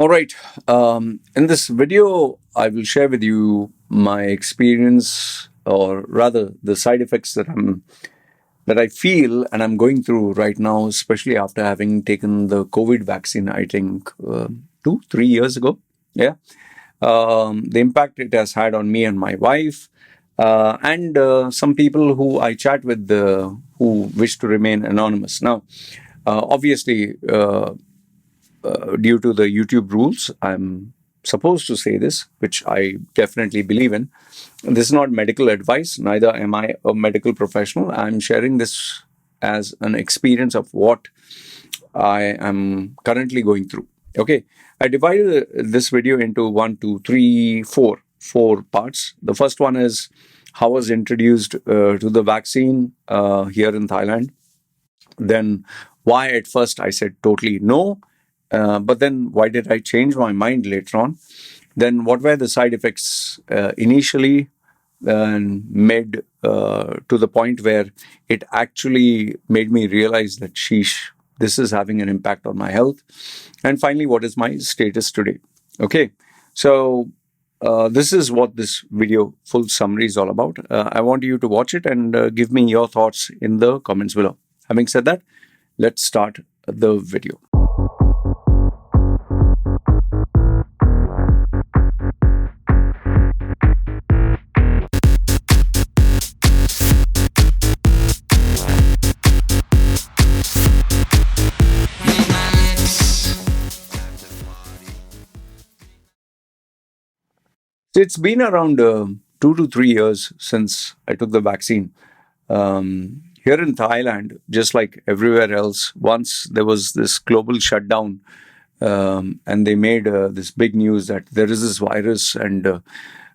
All right. In this video, I will share with you my experience, or rather, the side effects that I feel and I'm going through right now, especially after having taken the COVID vaccine. I think 2, 3 years ago. Yeah, the impact it has had on me and my wife, and some people who I chat with who wish to remain anonymous. Now, obviously. Due to the YouTube rules, I'm supposed to say this, which I definitely believe in. This is not medical advice, neither am I a medical professional. I'm sharing this as an experience of what I am currently going through. Okay, I divided this video into one, two, three, four parts. The first one is how I was introduced to the vaccine here in Thailand. Then why at first I said totally no, but then why did I change my mind later on? Then what were the side effects initially, and made to the point where it actually made me realize that sheesh, this is having an impact on my health. And finally, what is my status today? Okay, so this is what this video full summary is all about. I want you to watch it and give me your thoughts in the comments below. Having said that, let's start the video. It's been around 2 to 3 years since I took the vaccine. Here in Thailand, just like everywhere else, once there was this global shutdown, and they made this big news that there is this virus, and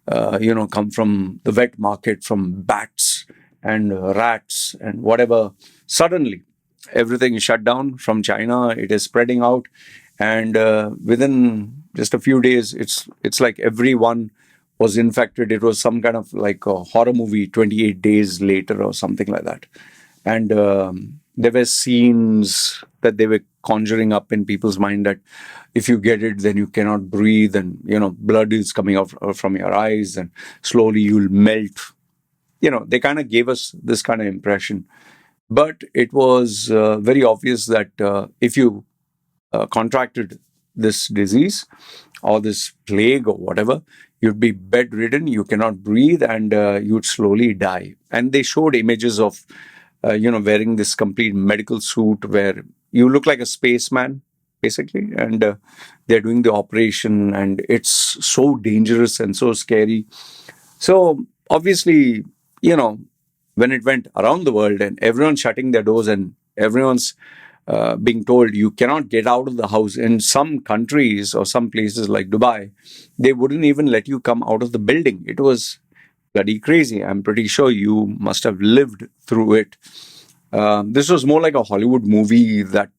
come from the wet market, from bats and rats and whatever. Suddenly, everything is shut down from China. It is spreading out, and within just a few days, it's like everyone was infected. It was some kind of like a horror movie, 28 days later or something like that. And there were scenes that they were conjuring up in people's mind that if you get it, then you cannot breathe, and blood is coming out from your eyes, and slowly you'll melt. They kind of gave us this kind of impression. But it was very obvious that if you contracted this disease or this plague or whatever, you'd be bedridden, you cannot breathe, and you'd slowly die. And they showed images of, wearing this complete medical suit where you look like a spaceman, basically, and they're doing the operation, and it's so dangerous and so scary. So obviously, when it went around the world and everyone's shutting their doors and everyone's being told you cannot get out of the house. In some countries or some places like Dubai, they wouldn't even let you come out of the building. It was bloody crazy. I'm pretty sure you must have lived through it. This was more like a Hollywood movie that,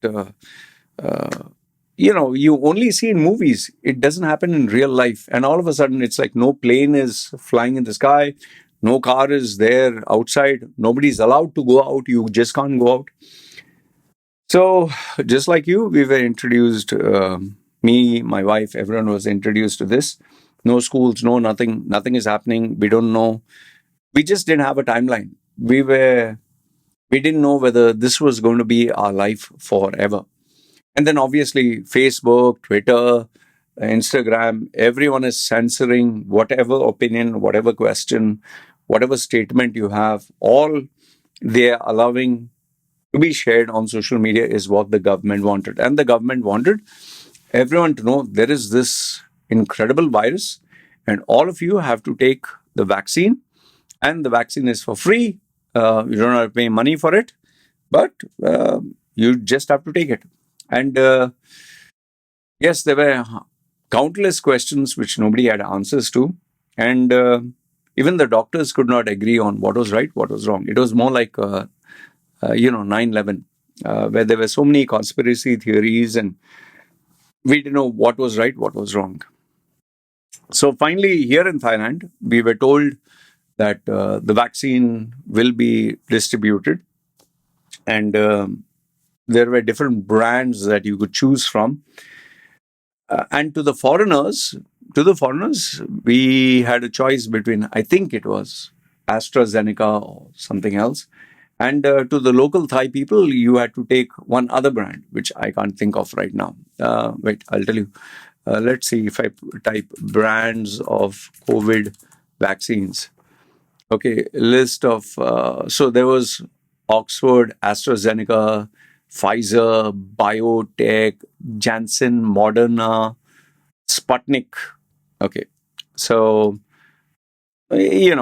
you only see in movies. It doesn't happen in real life. And all of a sudden, it's like no plane is flying in the sky. No car is there outside. Nobody's allowed to go out. You just can't go out. So, just like you, we were introduced, me, my wife, everyone was introduced to this. No schools, no nothing, nothing is happening. We don't know. We just didn't have a timeline. We didn't know whether this was going to be our life forever. And then obviously, Facebook, Twitter, Instagram, everyone is censoring whatever opinion, whatever question, whatever statement you have, all they're allowing to be shared on social media is what the government wanted. And the government wanted everyone to know there is this incredible virus, and all of you have to take the vaccine, and the vaccine is for free. You don't have to pay money for it, but you just have to take it. And yes, there were countless questions which nobody had answers to. And even the doctors could not agree on what was right, what was wrong. It was more like 9/11, where there were so many conspiracy theories, and we didn't know what was right, what was wrong. So finally, here in Thailand, we were told that the vaccine will be distributed, and there were different brands that you could choose from. And to the foreigners, we had a choice between, I think it was AstraZeneca or something else. And to the local Thai people, you had to take one other brand, which I can't think of right now. Wait, I'll tell you. Let's see if I type brands of COVID vaccines. Okay, list of. So there was Oxford, AstraZeneca, Pfizer, BioNTech, Janssen, Moderna, Sputnik. Okay, so there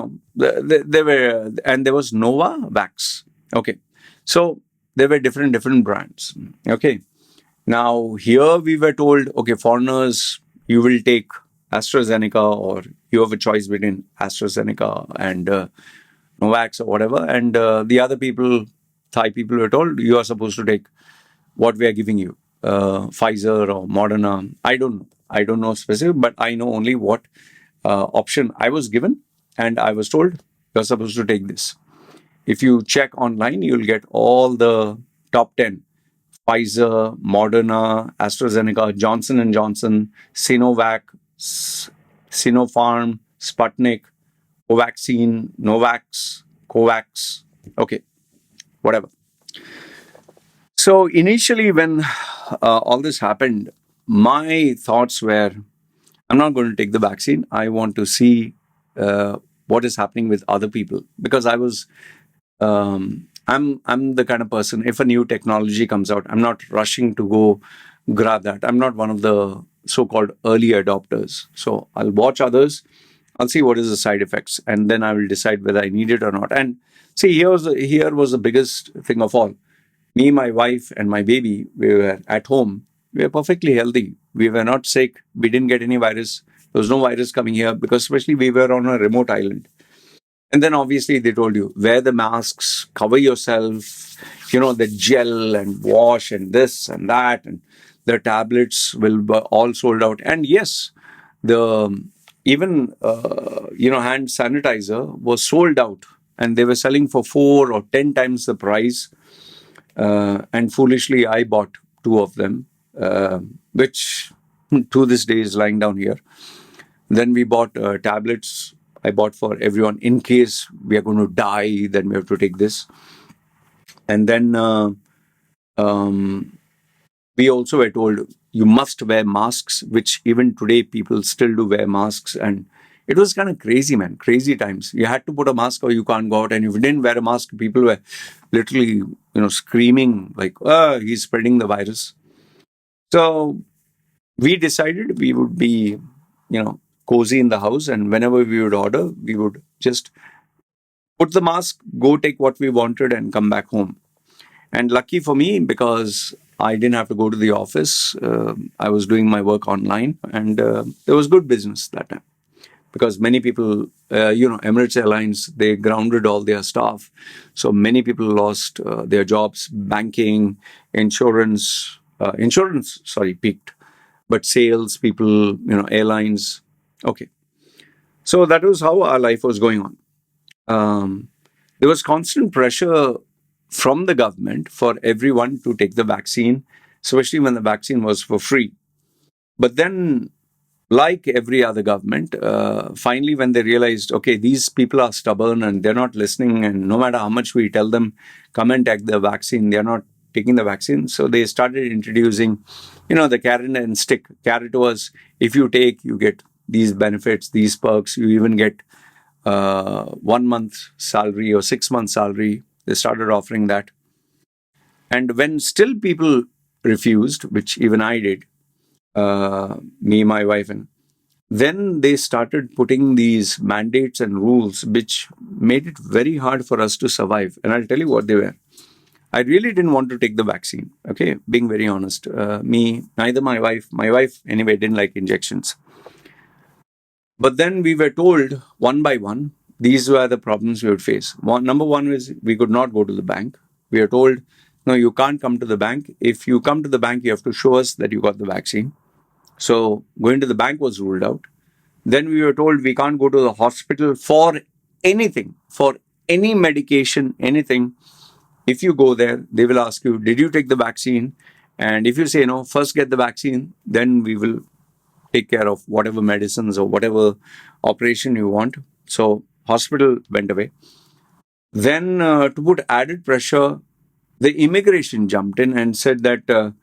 were, and there was Novavax. Okay, so there were different brands. Okay, now here we were told, okay, foreigners, you will take AstraZeneca, or you have a choice between AstraZeneca and Novax or whatever, and the other people, Thai people, were told you are supposed to take what we are giving you, Pfizer or Moderna. I don't know specific, but I know only what option I was given, and I was told you're supposed to take this. If you check online, you'll get all the top 10: Pfizer, Moderna, AstraZeneca, Johnson and Johnson, Sinovac, Sinopharm, Sputnik, Covaxin, Novax, Covax. Okay, whatever. So initially, when all this happened, my thoughts were, I'm not going to take the vaccine. I want to see what is happening with other people, because I'm the kind of person, if a new technology comes out, I'm not rushing to go grab that. I'm not one of the so-called early adopters. So I'll watch others. I'll see what is the side effects, and then I will decide whether I need it or not. And see, here was the biggest thing of all. Me, my wife, and my baby, we were at home. We were perfectly healthy. We were not sick. We didn't get any virus. There was no virus coming here, because especially we were on a remote island. And then obviously they told you, wear the masks, cover yourself, the gel and wash and this and that. And the tablets will be all sold out. And yes, the even, hand sanitizer was sold out. And they were selling for 4 or 10 times the price. And foolishly, I bought two of them, which to this day is lying down here. Then we bought tablets. I bought for everyone in case we are going to die, then we have to take this. And then we also were told you must wear masks, which even today people still do wear masks. And it was kind of crazy, man, crazy times. You had to put a mask or you can't go out. And if you didn't wear a mask, people were literally, screaming like, oh, he's spreading the virus. So we decided we would be, cozy in the house. And whenever we would order, we would just put the mask, go take what we wanted, and come back home. And lucky for me, because I didn't have to go to the office, I was doing my work online, and there was good business that time. Because many people, Emirates Airlines, they grounded all their staff. So many people lost their jobs. Banking, insurance, peaked. But sales people, airlines. Okay. So that was how our life was going on. There was constant pressure from the government for everyone to take the vaccine, especially when the vaccine was for free. But then, like every other government, finally, when they realized, okay, these people are stubborn and they're not listening, and no matter how much we tell them, come and take the vaccine, they're not taking the vaccine. So they started introducing, the carrot and stick. Carrot was, if you take, you get these benefits, these perks. You even get 1 month salary or 6 months salary. They started offering that. And when still people refused, which even I did, me, my wife, and then they started putting these mandates and rules, which made it very hard for us to survive. And I'll tell you what they were. I really didn't want to take the vaccine. Okay, being very honest. Neither my wife anyway didn't like injections. But then we were told one by one, these were the problems we would face. Number one was we could not go to the bank. We were told, no, you can't come to the bank. If you come to the bank, you have to show us that you got the vaccine. So going to the bank was ruled out. Then we were told we can't go to the hospital for anything, for any medication, anything. If you go there, they will ask you, did you take the vaccine? And if you say no, first get the vaccine, then we will take care of whatever medicines or whatever operation you want. So hospital went away. Then to put added pressure, the immigration jumped in and said that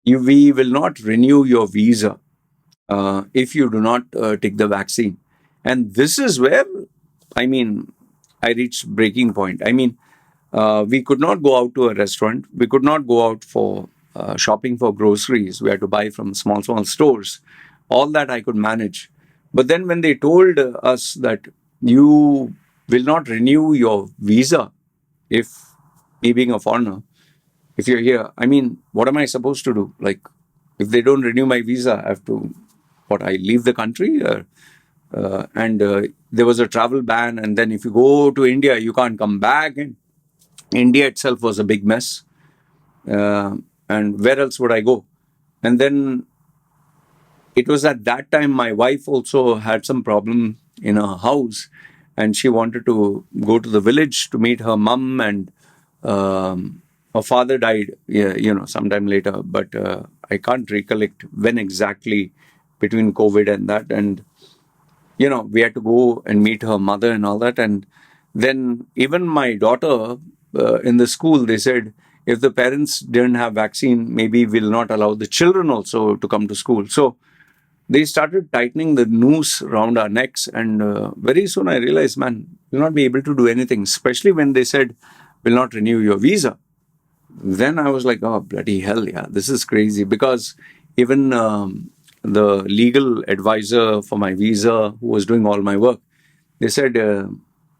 we will not renew your visa if you do not take the vaccine. And this is where, I mean, I reached breaking point. I mean, we could not go out to a restaurant. We could not go out for shopping for groceries. We had to buy from small stores. All that I could manage. But then when they told us that you will not renew your visa if, me being a foreigner, if you're here, I mean, what am I supposed to do? Like, if they don't renew my visa, I have to, what, I leave the country? And there was a travel ban. And then if you go to India, you can't come back. And India itself was a big mess. And where else would I go? And then it was at that time my wife also had some problem in her house, and she wanted to go to the village to meet her mum, and her father died, yeah, sometime later, but I can't recollect when exactly between COVID and that. And we had to go and meet her mother and all that. And then even my daughter, in the school, they said if the parents didn't have vaccine, maybe we'll not allow the children also to come to school. So they started tightening the noose around our necks. And very soon I realized, man, we'll not be able to do anything, especially when they said, we'll not renew your visa. Then I was like, oh, bloody hell, yeah, this is crazy. Because even the legal advisor for my visa, who was doing all my work, they said,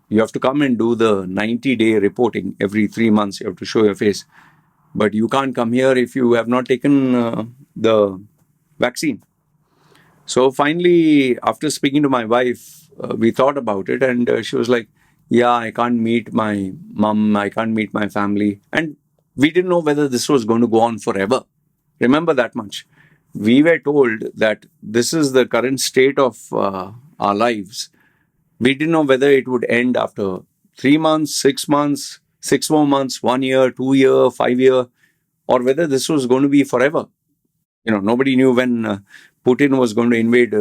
you have to come and do the 90-day reporting every 3 months. You have to show your face. But you can't come here if you have not taken the vaccine. So finally, after speaking to my wife, we thought about it, and she was like, yeah, I can't meet my mom, I can't meet my family. And we didn't know whether this was going to go on forever. Remember that much. We were told that this is the current state of our lives. We didn't know whether it would end after 3 months, 6 months, 6 more months, 1 year, 2 year, 5 year, or whether this was going to be forever. Nobody knew when Putin was going to invade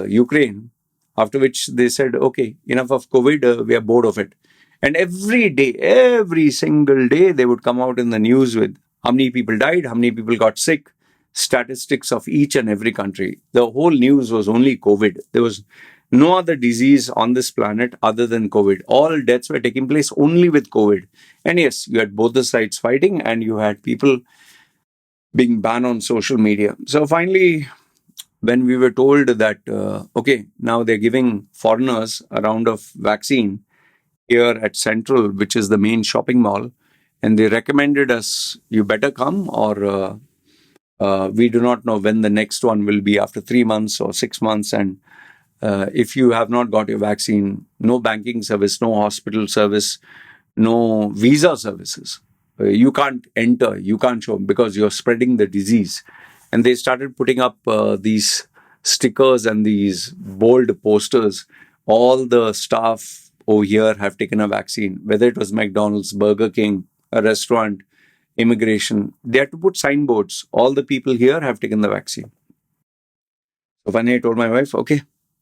Ukraine, after which they said, okay, enough of COVID, we are bored of it. And every day, every single day, they would come out in the news with how many people died, how many people got sick, statistics of each and every country. The whole news was only COVID. There was no other disease on this planet other than COVID. All deaths were taking place only with COVID. And yes, you had both the sides fighting, and you had people being banned on social media. So finally, when we were told that, okay, now they're giving foreigners a round of vaccine here at Central, which is the main shopping mall, and they recommended us, you better come, or we do not know when the next one will be after 3 months or 6 months. And if you have not got your vaccine, no banking service, no hospital service, no visa services. You can't enter, you can't show because you're spreading the disease. And they started putting up these stickers and these bold posters. All the staff over here have taken a vaccine, whether it was McDonald's, Burger King, a restaurant, immigration. They had to put signboards. All the people here have taken the vaccine. So finally, I told my wife, okay,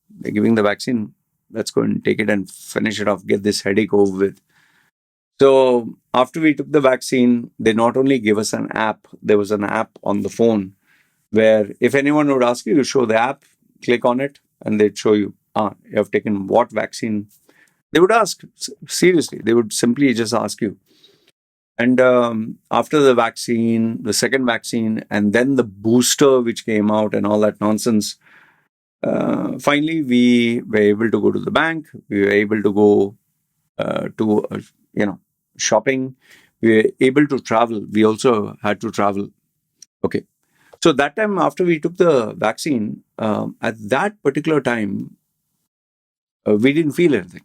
they're giving the vaccine. Let's go and take it and finish it off, get this headache over with. So after we took the vaccine, they not only gave us an app, there was an app on the phone where if anyone would ask you, you show the app, click on it, and they'd show you, you have taken what vaccine. They would ask, seriously, they would simply just ask you. And after the vaccine, the second vaccine, and then the booster which came out and all that nonsense, finally we were able to go to the bank. We were able to go to shopping. We were able to travel. We also had to travel. Okay. So that time after we took the vaccine, at that particular time, we didn't feel anything.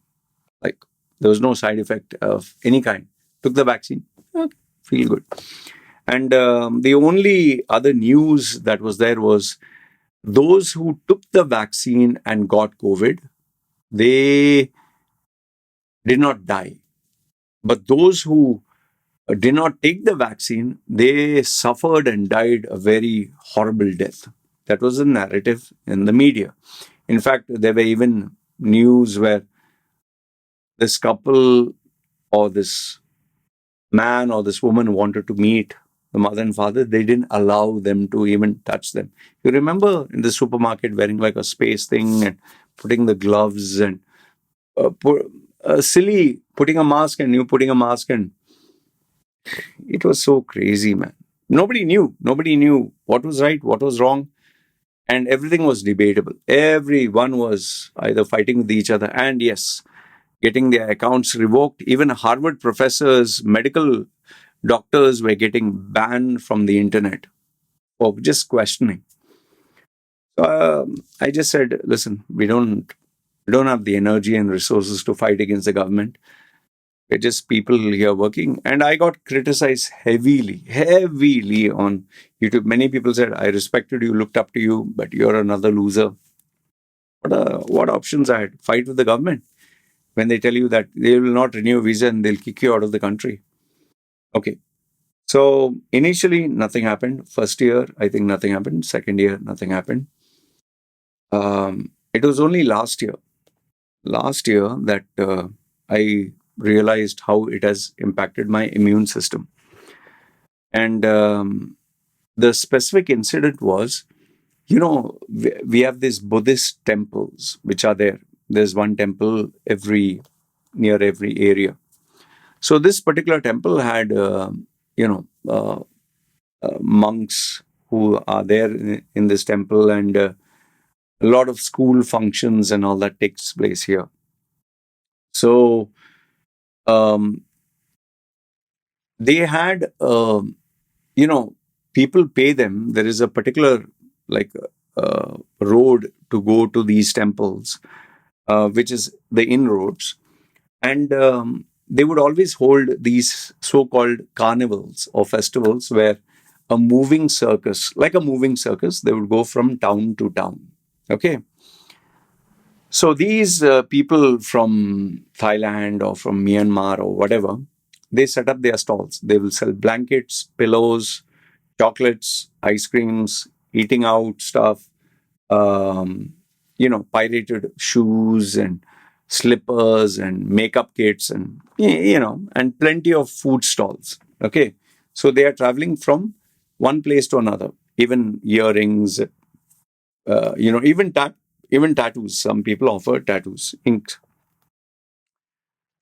Like there was no side effect of any kind. Took the vaccine, okay, feel good. And the only other news that was there was those who took the vaccine and got COVID, they did not die. But those who did not take the vaccine, they suffered and died a very horrible death. That was the narrative in the media. In fact, there were even news where this couple or this man or this woman wanted to meet the mother and father. They didn't allow them to even touch them. You remember in the supermarket wearing like a space thing and putting the gloves and silly putting a mask and you putting a mask, and it was so crazy, man. Nobody knew. Nobody knew what was right, what was wrong, and everything was debatable. Everyone was either fighting with each other and, yes, getting their accounts revoked. Even Harvard professors, medical doctors were getting banned from the internet for just questioning. So I just said, listen, we don't have the energy and resources to fight against the government. We're just people here working. And I got criticized heavily on YouTube. Many people said, I respected you, looked up to you, but you're another loser. What options I had? Fight with the government when they tell you that they will not renew a visa and they'll kick you out of the country. Okay. So initially, nothing happened. First year, I think nothing happened. Second year, nothing happened. It was only last year that I realized how it has impacted my immune system. And the specific incident was, we have these Buddhist temples which are there. There's one temple near every area. So this particular temple had, monks who are there in this temple, and a lot of school functions and all that takes place here. So um, they had, people pay them. There is a particular like road to go to these temples, which is the inroads. And they would always hold these so-called carnivals or festivals where like a moving circus, they would go from town to town. Okay. So these people from Thailand or from Myanmar or whatever, they set up their stalls. They will sell blankets, pillows, chocolates, ice creams, eating out stuff, pirated shoes and slippers and makeup kits and, and plenty of food stalls. Okay. So they are traveling from one place to another, even earrings, even tattoos. Some people offer tattoos, inked.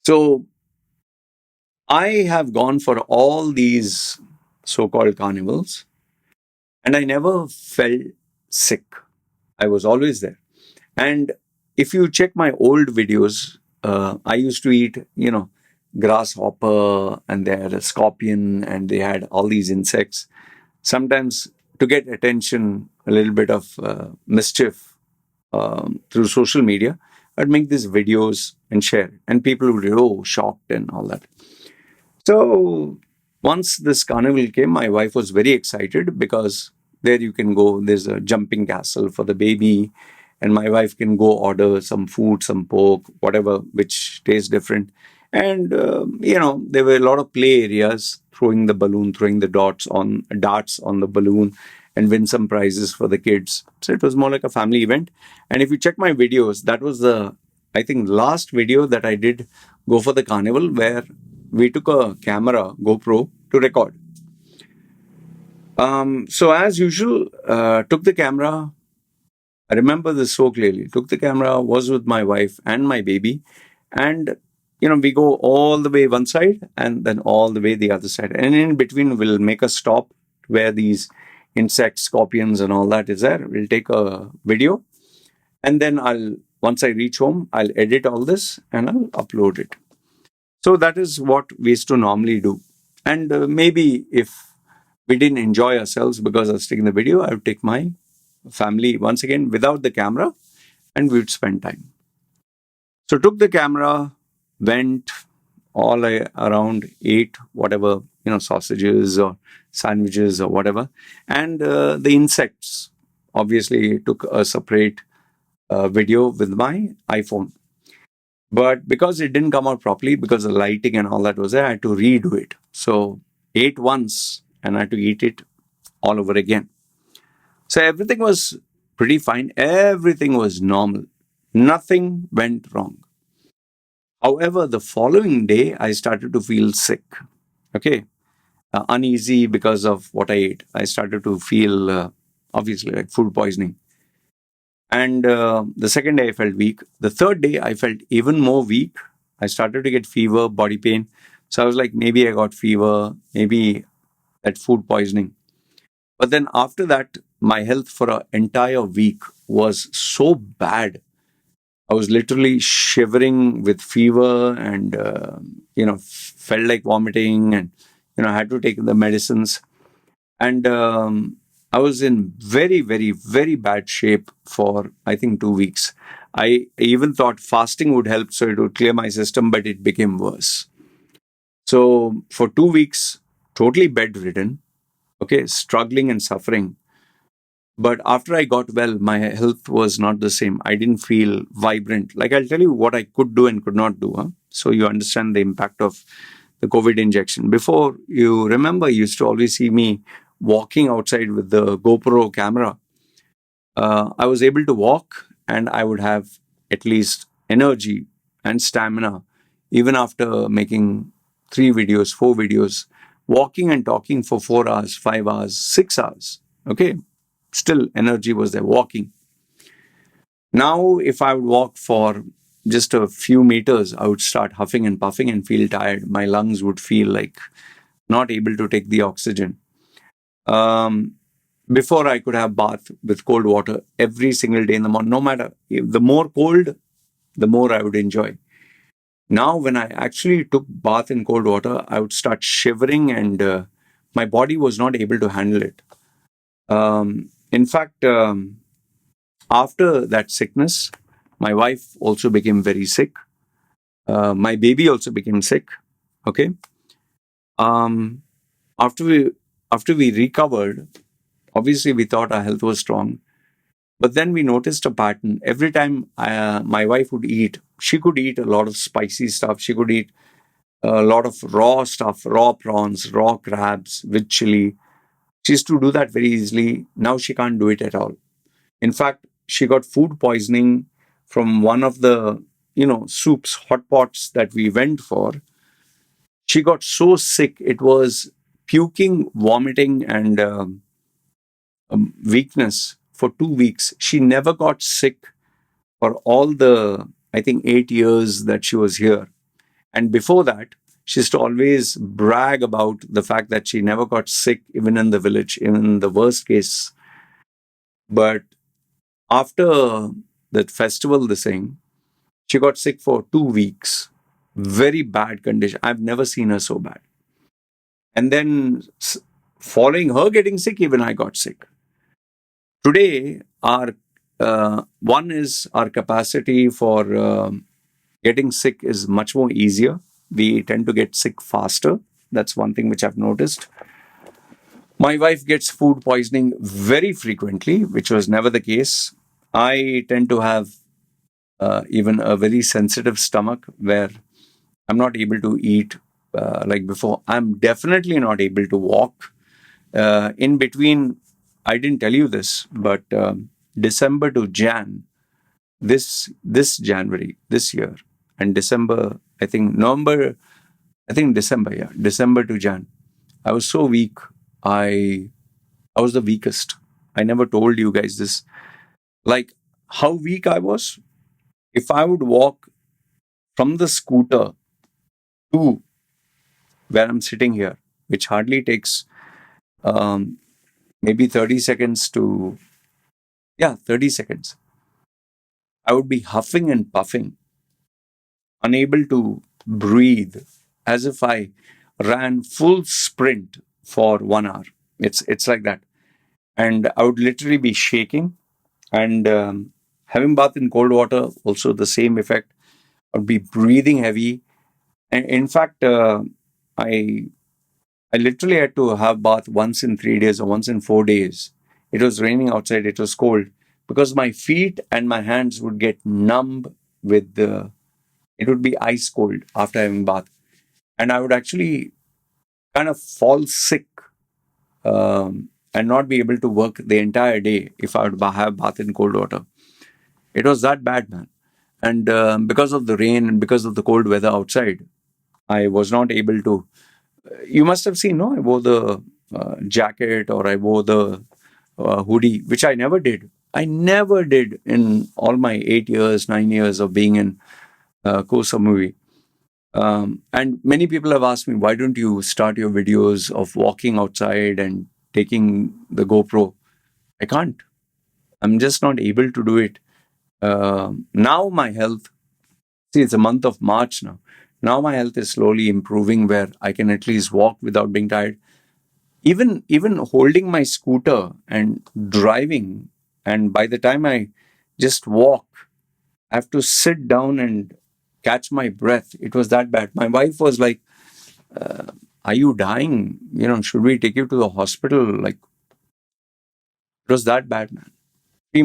So I have gone for all these so-called carnivals, and I never felt sick. I was always there. And if you check my old videos, I used to eat, grasshopper, and they had a scorpion, and they had all these insects. Sometimes to get attention, a little bit of mischief through social media, I'd make these videos and share it. And people would be, shocked and all that. So once this carnival came, my wife was very excited because there you can go, there's a jumping castle for the baby, and my wife can go order some food, some pork, whatever, which tastes different. And, there were a lot of play areas, throwing the balloon, throwing the darts on the balloon, and win some prizes for the kids. So it was more like a family event. And if you check my videos, that was I think, last video that I did go for the carnival, where we took a camera, GoPro, to record. So as usual, took the camera. I remember this so clearly. Took the camera, was with my wife and my baby, and we go all the way one side and then all the way the other side, and in between we'll make a stop where these insects, scorpions, and all that is there. We'll take a video, and then once I reach home, I'll edit all this and I'll upload it. So that is what we used to normally do. And maybe if we didn't enjoy ourselves because I was taking the video, I would take my family once again without the camera, and we would spend time. So took the camera, went all around, ate whatever, sausages or sandwiches or whatever. And the insects, obviously took a separate video with my iPhone. But because it didn't come out properly, because the lighting and all that was there, I had to redo it. So ate once and I had to eat it all over again. So everything was pretty fine. Everything was normal. Nothing went wrong. However, the following day, I started to feel sick. Okay. Uneasy because of what I ate. I started to feel, obviously, like food poisoning. And the second day, I felt weak. The third day, I felt even more weak. I started to get fever, body pain. So I was like, maybe I got fever, maybe that food poisoning. But then after that, my health for an entire week was so bad. I was literally shivering with fever and, felt like vomiting and, had to take the medicines. And I was in very, very, very bad shape for, I think, 2 weeks. I even thought fasting would help so it would clear my system, but it became worse. So for 2 weeks, totally bedridden, okay, struggling and suffering. But after I got well, my health was not the same. I didn't feel vibrant. Like I'll tell you what I could do and could not do. Huh? So you understand the impact of the COVID injection. Before, you remember, you used to always see me walking outside with the GoPro camera. I was able to walk and I would have at least energy and stamina even after making 3 videos, 4 videos, walking and talking for 4 hours, 5 hours, 6 hours. Okay, still energy was there walking. Now, if I would walk for just a few meters, I would start huffing and puffing and feel tired. My lungs would feel like not able to take the oxygen. Um, Before, I could have bath with cold water every single day in the morning, no matter the more cold, the more I would enjoy. Now, when I actually took bath in cold water, I would start shivering and my body was not able to handle it. In fact, after that sickness, my wife also became very sick. My baby also became sick. Okay. Um, after we after we recovered, obviously we thought our health was strong, but then we noticed a pattern. Every time my wife would eat, she could eat a lot of spicy stuff. She could eat a lot of raw stuff, raw prawns, raw crabs with chili. She used to do that very easily. Now she can't do it at all. In fact, she got food poisoning from one of the, soups, hot pots that we went for. She got so sick, it was puking, vomiting, and weakness for 2 weeks. She never got sick for all the, I think, 8 years that she was here. And before that, she used to always brag about the fact that she never got sick, even in the village, even in the worst case. But after that festival, this thing, she got sick for 2 weeks. Very bad condition. I've never seen her so bad. And then, following her getting sick, even I got sick. Today, our one is our capacity for getting sick is much more easier. We tend to get sick faster. That's one thing which I've noticed. My wife gets food poisoning very frequently, which was never the case. I tend to have even a very sensitive stomach where I'm not able to eat like before. I'm definitely not able to walk. In between, I didn't tell you this, but December to Jan, this January, this year, and December, I think November, I think December, yeah, December to Jan, I was so weak. I I was the weakest. I never told you guys this. Like how weak I was. If I would walk from the scooter to where I'm sitting here, which hardly takes um, maybe 30 seconds to, yeah, 30 seconds, I would be huffing and puffing, unable to breathe, as if I ran full sprint for 1 hour. It's like that. And I would literally be shaking and having bath in cold water, also the same effect. I would be breathing heavy. And in fact, I I literally had to have bath once in 3 days or once in 4 days. It was raining outside. It was cold because my feet and my hands would get numb with the. It would be ice cold after having bath, and I would actually kind of fall sick and not be able to work the entire day if I would have bath in cold water. It was that bad, man. And because of the rain and because of the cold weather outside, I was not able to. You must have seen, no? I wore the jacket or I wore the hoodie, which I never did. I never did in all my 8 years, 9 years of being in Kosa movie. And many people have asked me, why don't you start your videos of walking outside and taking the GoPro? I can't. I'm just not able to do it. Now my health, see, it's a month of March now. Now my health is slowly improving where I can at least walk without being tired. Even holding my scooter and driving, and by the time I just walk, I have to sit down and catch my breath. It was that bad. My wife was like, are you dying? Should we take you to the hospital? Like, it was that bad, man. 3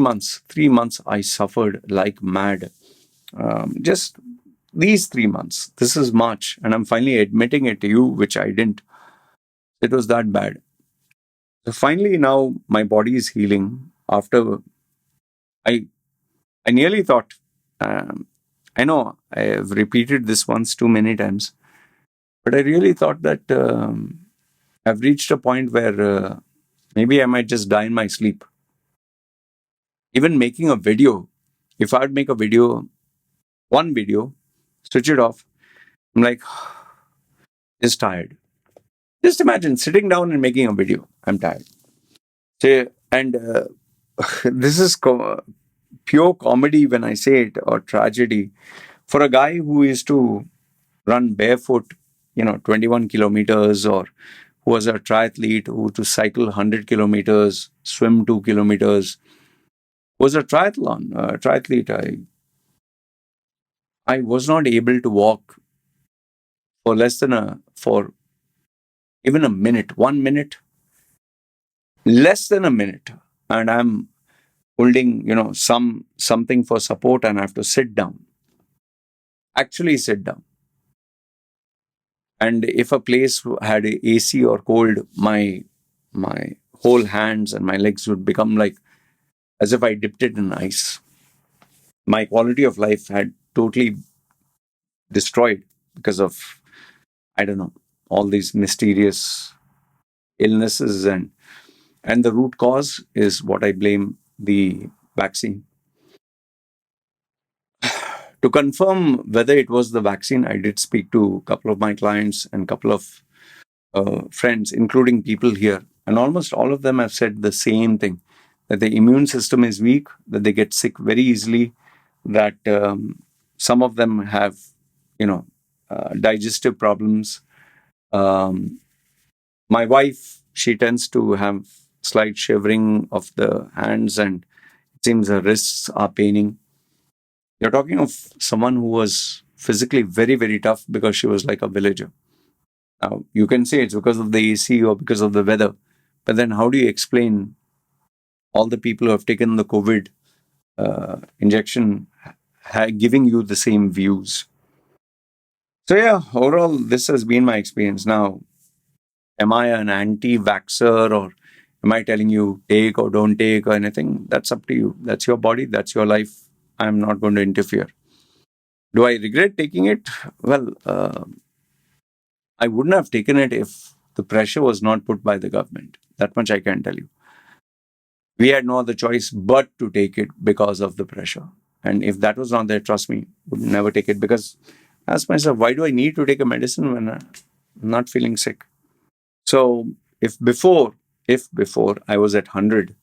months, I suffered like mad. Just these 3 months. This is March, and I'm finally admitting it to you, which I didn't. It was that bad. So finally, now my body is healing. After I, I nearly thought. I know I have repeated this once too many times, but I really thought that I've reached a point where maybe I might just die in my sleep. Even making a video, if I'd make a video, one video, switch it off, I'm like, just tired. Just imagine sitting down and making a video. I'm tired. Say, and this is pure comedy when I say it, or tragedy. For a guy who used to run barefoot, 21 kilometers, or who was a triathlete, who to cycle 100 kilometers, swim 2 kilometers, was a triathlete. I was not able to walk for for even a minute, 1 minute, less than a minute. And I'm holding, something for support and I have to sit down, actually sit down. And if a place had AC or cold, my whole hands and my legs would become like as if I dipped it in ice. My quality of life had totally destroyed because of, I don't know, all these mysterious illnesses, and the root cause is what I blame the vaccine. To confirm whether it was the vaccine, I did speak to a couple of my clients and a couple of friends, including people here, and almost all of them have said the same thing: that the immune system is weak, that they get sick very easily, that some of them have, digestive problems. Um, my wife, she tends to have slight shivering of the hands, and it seems her wrists are paining. You're talking of someone who was physically very, very tough because she was like a villager. Now, you can say it's because of the AC or because of the weather, but then how do you explain all the people who have taken the COVID injection giving you the same views? So, yeah, overall, this has been my experience. Now, am I an anti-vaxxer, or am I telling you take or don't take or anything? That's up to you. That's your body. That's your life. I'm not going to interfere. Do I regret taking it? Well, I wouldn't have taken it if the pressure was not put by the government. That much I can tell you. We had no other choice but to take it because of the pressure. And if that was not there, trust me, would never take it, because I ask myself, why do I need to take a medicine when I'm not feeling sick? So if before I was at 100,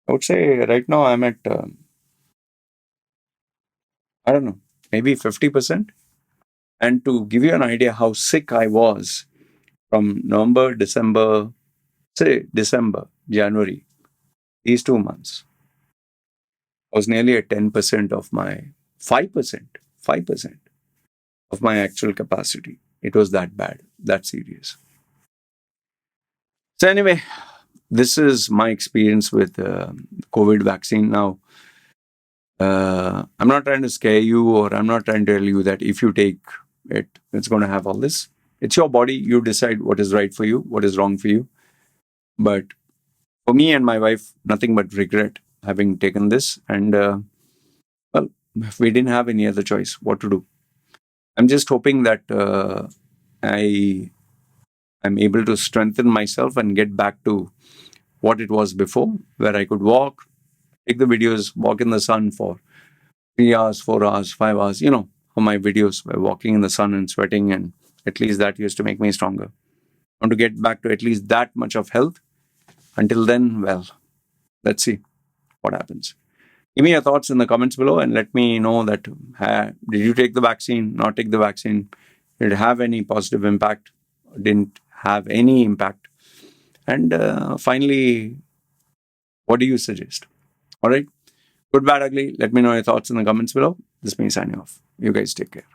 I would say right now I'm at, I don't know, maybe 50%. And to give you an idea how sick I was from November, December, December, January, these 2 months, I was nearly at 10% of my 5% of my actual capacity. It was that bad, that serious. So anyway, this is my experience with COVID vaccine. Now, I'm not trying to scare you, or I'm not trying to tell you that if you take it, it's going to have all this. It's your body. You decide what is right for you, what is wrong for you. But for me and my wife, nothing but regret having taken this. And well, we didn't have any other choice. What to do? I'm just hoping that I am able to strengthen myself and get back to what it was before, where I could walk, take the videos, walk in the sun for 3 hours, 4 hours, 5 hours. You know, on my videos by walking in the sun and sweating, and at least that used to make me stronger. I want to get back to at least that much of health. Until then, well, let's see what happens. Give me your thoughts in the comments below and let me know that did you take the vaccine, not take the vaccine? Did it have any positive impact? Didn't have any impact? And finally, what do you suggest? All right. Good, bad, ugly. Let me know your thoughts in the comments below. This is me signing off. You guys take care.